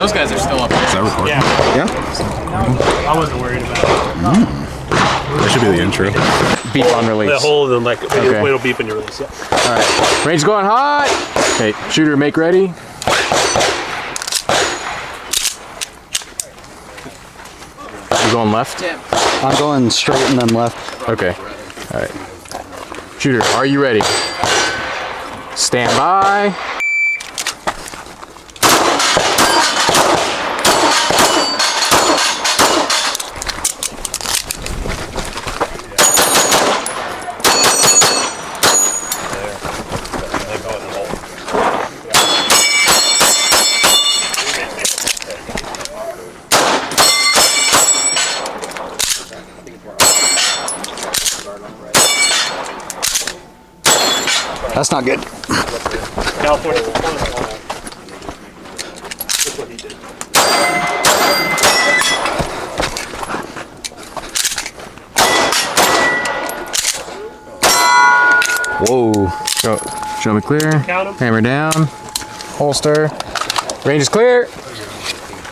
Those guys are still up there. Is that recording? Yeah? I wasn't worried about it. That should be the intro. Beep on release. The whole and like Okay. it'll beep in your release. Yeah. All right. Range going hot. Okay, shooter, make ready. You going left? I'm going straight and then left. Okay. All right. Shooter, are you ready? Stand by. That's not good. California. That's what he did. Whoa. Show me clear. Count 'em. Hammer down. Holster. Range is clear.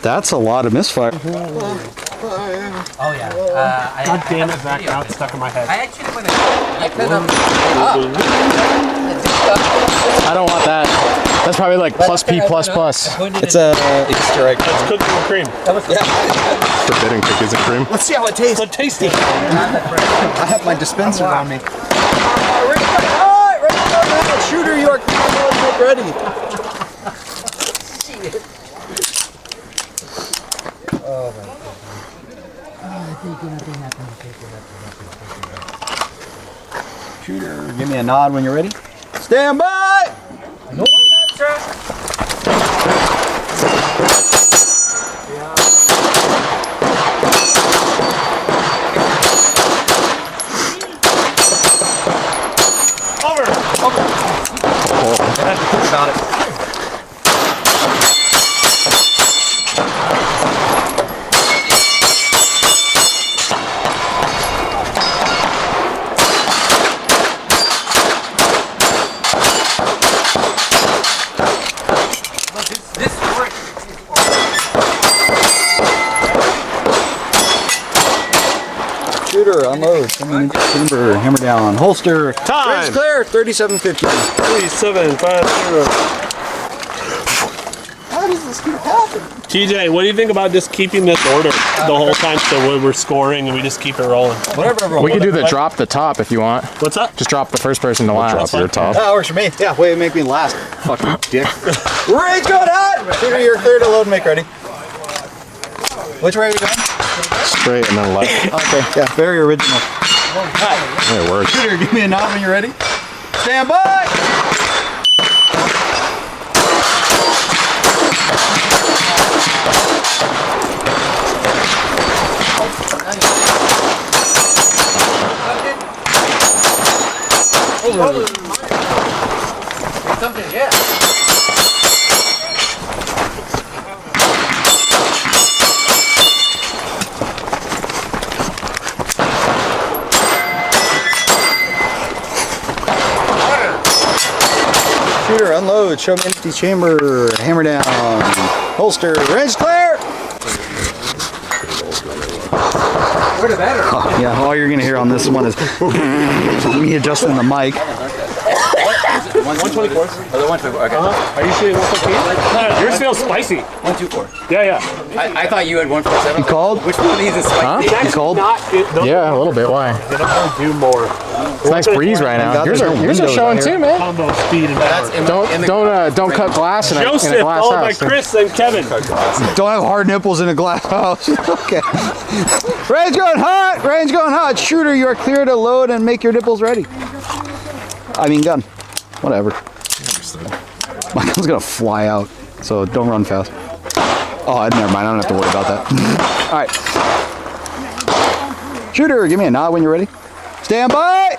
That's a lot of misfire. Oh yeah. God damn it, Zach! Now it's stuck in my head. I actually went. I could have. I don't want that. That's probably like plus P plus plus. It's a Easter egg. It's cookies and cream. Forbidden cookies and cream. Let's see how it tastes. So tasty. I have my dispenser on me. Shooter, you are ready. Shooter, give me a nod when you're ready. Stand by! Over. Got it. This works. Shooter, unload. Chamber, hammer down. Holster. Time. Range clear. 3750. 3750. How does this keep happening? TJ, what do you think about just keeping this order the whole time so when we're scoring and we just keep it rolling? Whatever, everyone. We can do the drop the top if you want. What's up? Just drop the first person to last. Drop your top. That works for me. Yeah, way to make me last. Fucking dick. Range going out! Shooter, you're clear to load and make ready. Which way are we going? Straight and then left. Okay, yeah, very original. Yeah, it works. Shooter, give me a nod when you're ready. Stand by! Something, yeah. Shooter, unload. Show me empty chamber. Hammer down. Holster. Range clear! Oh, yeah, all you're gonna hear on this one is me adjusting the mic. 124. Okay. Are you shooting 115? Yours feels spicy. 124. Yeah. I thought you had 147. You called? Which one needs a spicy? It's actually cold? not. Yeah, a little bit. Why? They don't really do more. It's a nice breeze right now. God, Yours there's are no yours are windows showing out too, here. man. Combo speed and That's power. in the Don't cut glass in a Joseph, glass followed by house. Chris and Kevin. Don't have hard nipples in a glass house. Okay. Range going hot! Range going hot! Shooter, you are clear to load and make your nipples ready. I mean gun. Whatever. My gun's gonna fly out, so don't run fast. Oh, never mind. I don't have to worry about that. Alright. Shooter, give me a nod when you're ready. Stand by!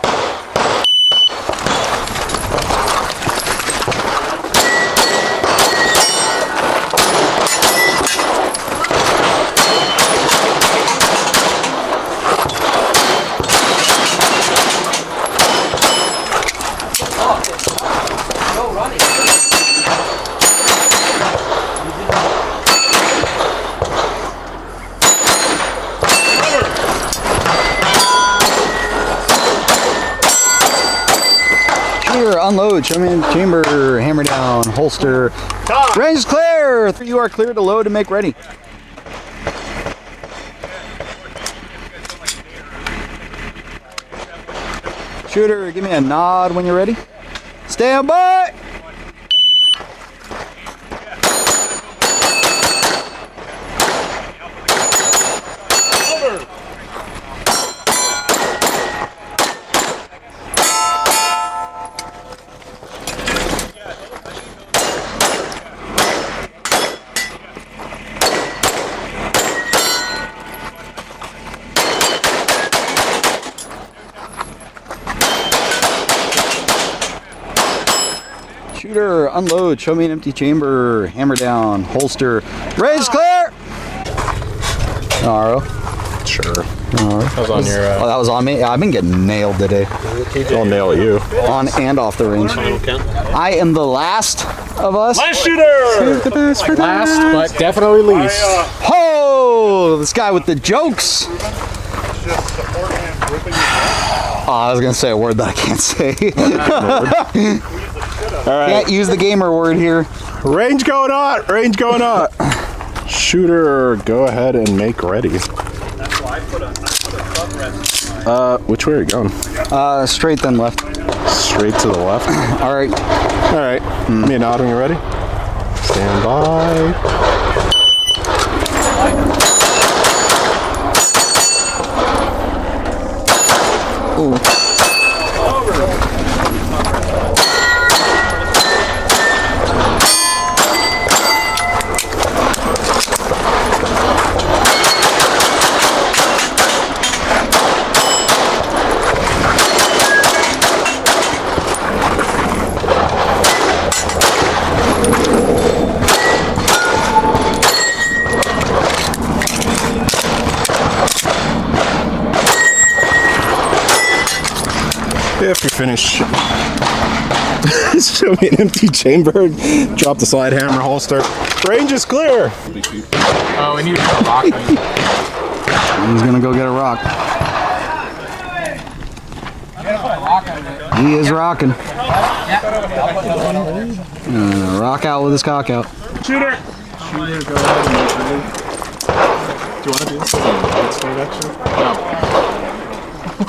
unload. Show me in the chamber. Hammer down. Holster. Range is clear. You are clear to load and make ready. Shooter, give me a nod when you're ready. Stand by. Shooter, unload. Show me an empty chamber. Hammer down. Holster. Range clear. Naro. Sure. That was on your. Oh, that was on me. Yeah, I've been getting nailed today, I'll nail you. on and off the range. I am the last of us. Last shooter! Last, but definitely least. Oh, this guy with the jokes. Oh, I was gonna say a word that I can't say. Can't use the gamer word here. Range going hot. Range going hot. Shooter, go ahead and make ready. Which way are you going? Straight then left. Straight to the left. All right. All right. Give me a nod when you're ready. Stand by. Ooh. If you finish, show me an empty chamber. Drop the slide hammer holster. Range is clear. Oh, we need to put a rock on you. He's gonna go get a rock. He is rocking. Rock out with his cock out. Shooter! Shooter, go ahead and make ready. Do you want to do this as a light start action?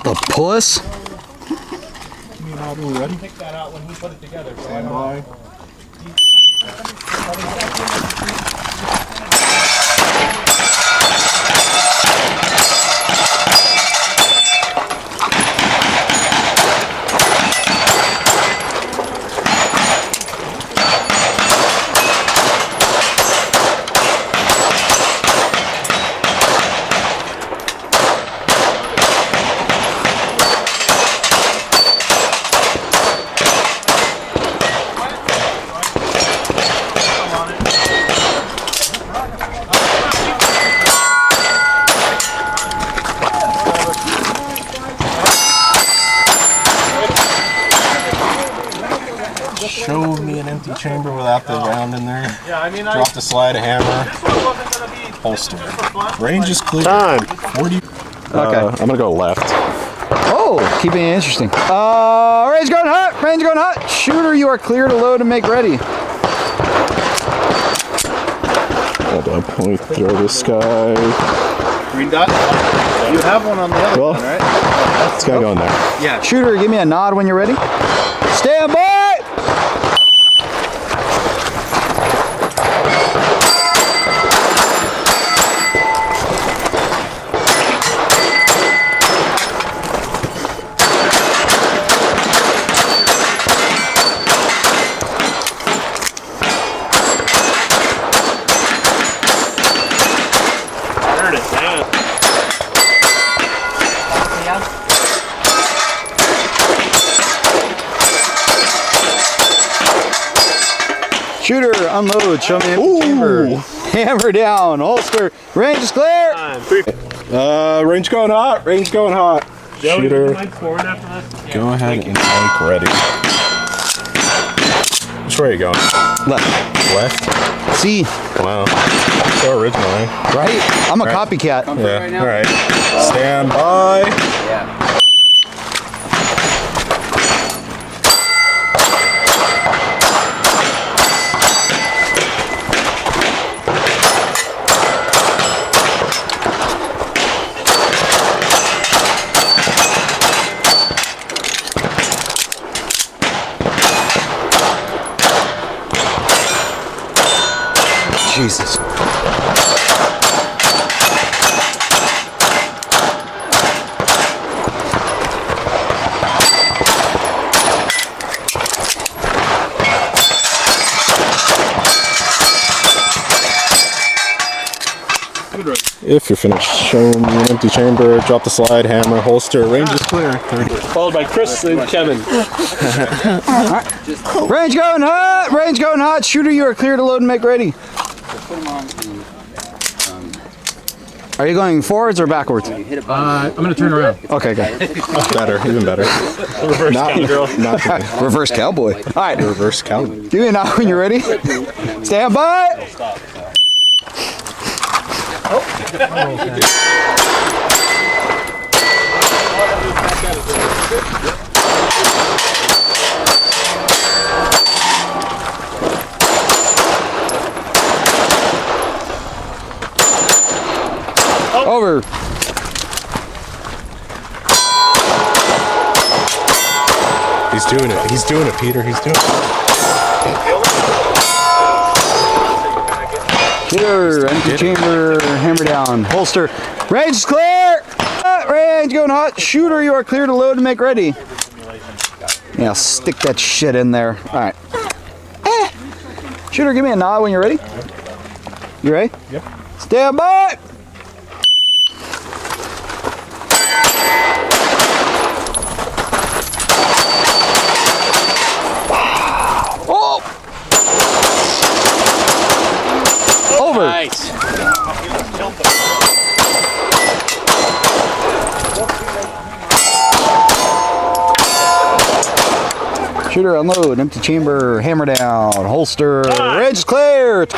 The puss. Are we ready? Pick that out when he put it together. Stand by. Show me an empty chamber without the round in there. Yeah, I mean, Drop the slide hammer. Holster. Range is clear. Time. 40. Okay. I'm gonna go left. Oh, keeping it interesting. Range going hot. Range going hot. Shooter, you are clear to load and make ready. Hold up. Let me throw this guy. Green dot? You have one on the other Well, one, right? This guy going there. Shooter, give me a nod when you're ready. Stand by. Turn it down. Shooter, unload. Show me an empty chamber. Hammer down. Holster. Range is clear. Time. Range going hot. Range going hot. Joey, do Shooter, you mind scoring after this? go ahead and make ready. Which way are you going? Left. Left? See, Wow. So original, eh? right? I'm a Right. copycat. Yeah. All right. Stand by. Yeah. If you're finished, show me an empty chamber, drop the slide, hammer, holster, range is clear. Followed by Chris and Kevin. Range going hot! Range going hot! Shooter, you are clear to load and make ready. Are you going forwards or backwards? I'm gonna turn around. Okay, good. Better, even better. Reverse cowgirl. Not Reverse cowboy. All right, reverse cow. give me a nod when you're ready. Stand by. Over. He's doing it. He's doing it, Peter. He's doing it. Shooter, empty chamber, hammer down, holster. Range is clear. Range going hot. Shooter, you are clear to load and make ready. Yeah, stick that shit in there. All right. Shooter, give me a nod when you're ready. You ready? Yep. Stand by. Oh! Over. Nice. Shooter, unload, empty chamber, hammer down, holster, range is clear. Do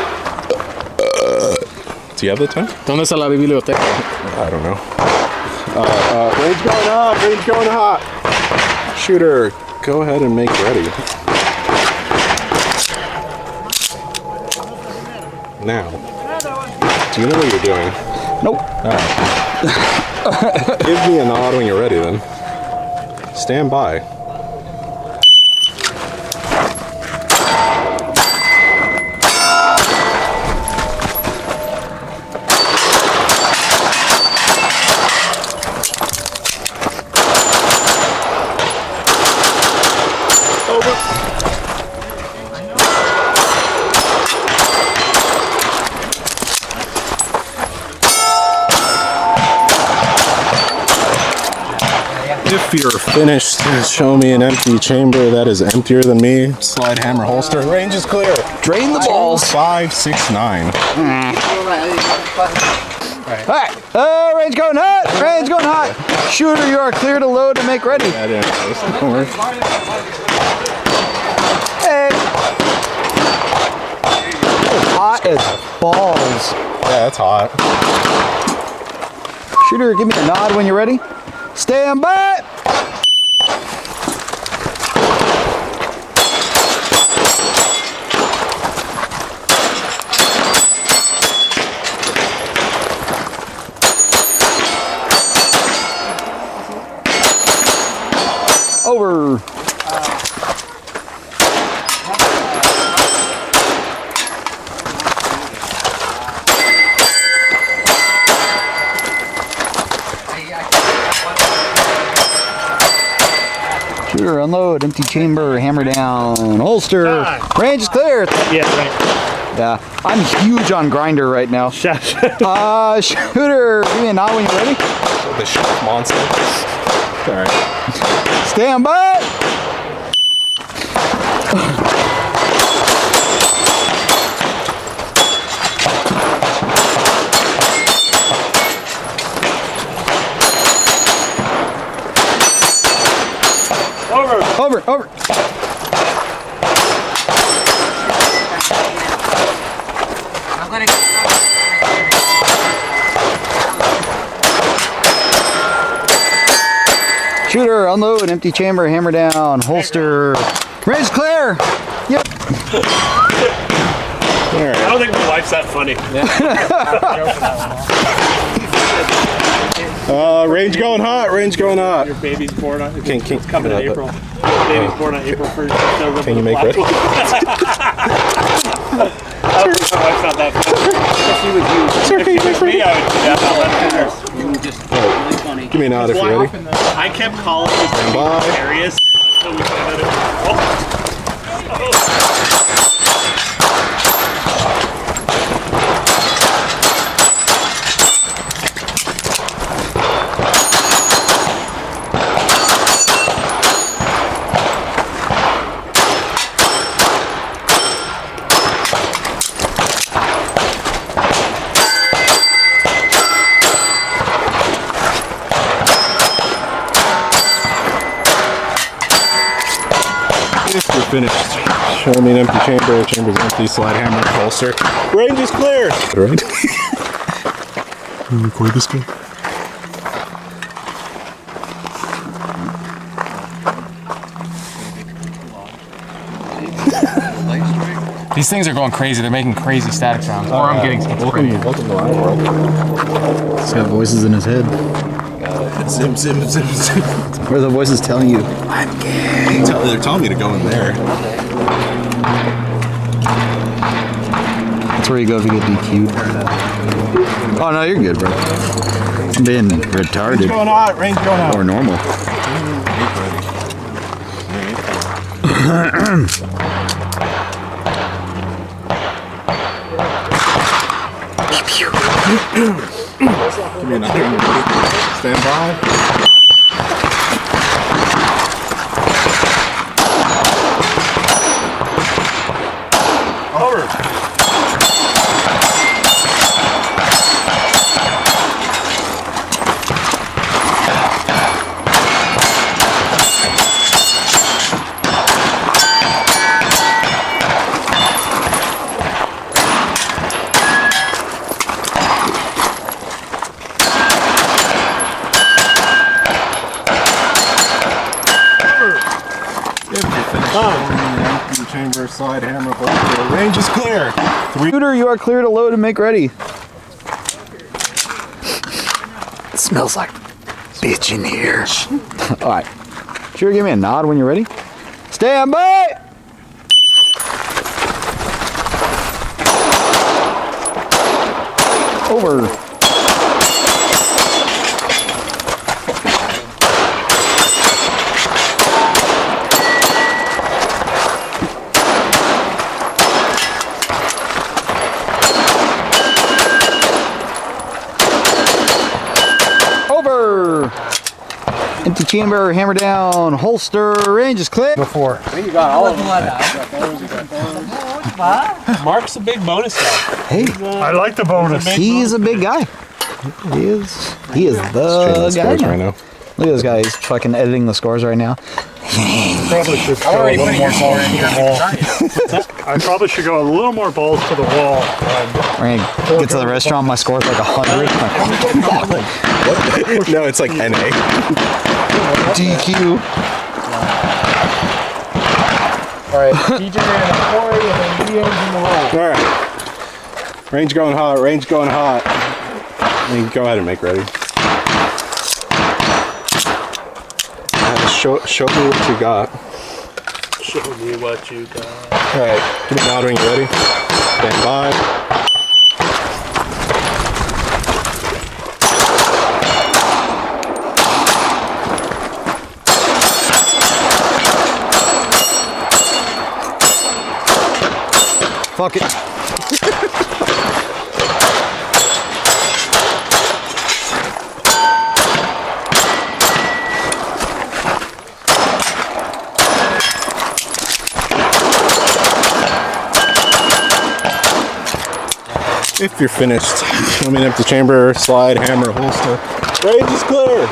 you have the time? ¿Dónde está la biblioteca? I don't know. Range going hot. Range going hot. Shooter, go ahead and make ready. Now, do you know what you're doing? Nope. Give me a nod when you're ready then. Stand by. If you're finished, show me an empty chamber that is emptier than me. Slide, hammer, holster. Range is clear. Drain the balls. 5, 6, 9. Alright, range going hot, range going hot. Shooter, you are clear to load and make ready. That didn't work. Hey. Hot as balls. Yeah, it's hot. Shooter, give me a nod when you're ready. Stand by. Over. Shooter, unload, empty chamber, hammer down, holster. Range is clear. Yeah, right. Yeah, I'm huge on grinder right now. Shooter, give me a nod when you're ready. The chef monster. Alright. Stand by. Over. I'm gonna Shooter, unload, empty chamber, hammer down, holster. Range clear. Yep. I don't think my wife's that funny. Range going hot. Range going hot. Your baby's born on Can coming in April. Baby's born on April 1st. Can you make ready? My wife's not that funny. If she was me, I would do that. I'll let her. Give me a nod if you're ready. I kept calling this by. hilarious until we found out it was finished, show me an empty chamber. Chamber's empty. Slide hammer, holster. Range is clear. Right? Record this guy. These things are going crazy. They're making crazy static sounds. Or I'm getting schizophrenia. Welcome to our world. He's got voices in his head. Zim, zim, zim, zim. Where are the voices telling you? They're telling me to go in there. That's where you go if you get DQ'd. Oh no, you're good, bro. Being retarded Going hot. Range going hot. or normal. Give me another. Stand by. Empty chamber, slide hammer, holster. Range is clear. Shooter, you are clear to load and make ready. It smells like bitch in here. All right. Shooter, give me a nod when you're ready. Stand by. Over. Over. Empty chamber, hammer down, holster, range is clear. Before. Mark's a big bonus guy. Hey, I like the bonus. he's a big guy. He is the guy. Right now. Look at this guy, he's fucking editing the scores right now. Probably should go a little more balls to the wall. I probably should go a little more balls to the wall. We're gonna get to the restaurant, my score's like 100. No, it's like NA. DQ. Alright, DJ and Corey and then DM's in the roll. Alright. Range going hot, range going hot. Go ahead and make ready. Show me what you got. Show me what you got. Alright, give me a nod when you're ready. Stand by. Fuck it. If you're finished, show me an empty chamber, slide, hammer, holster. Range is clear.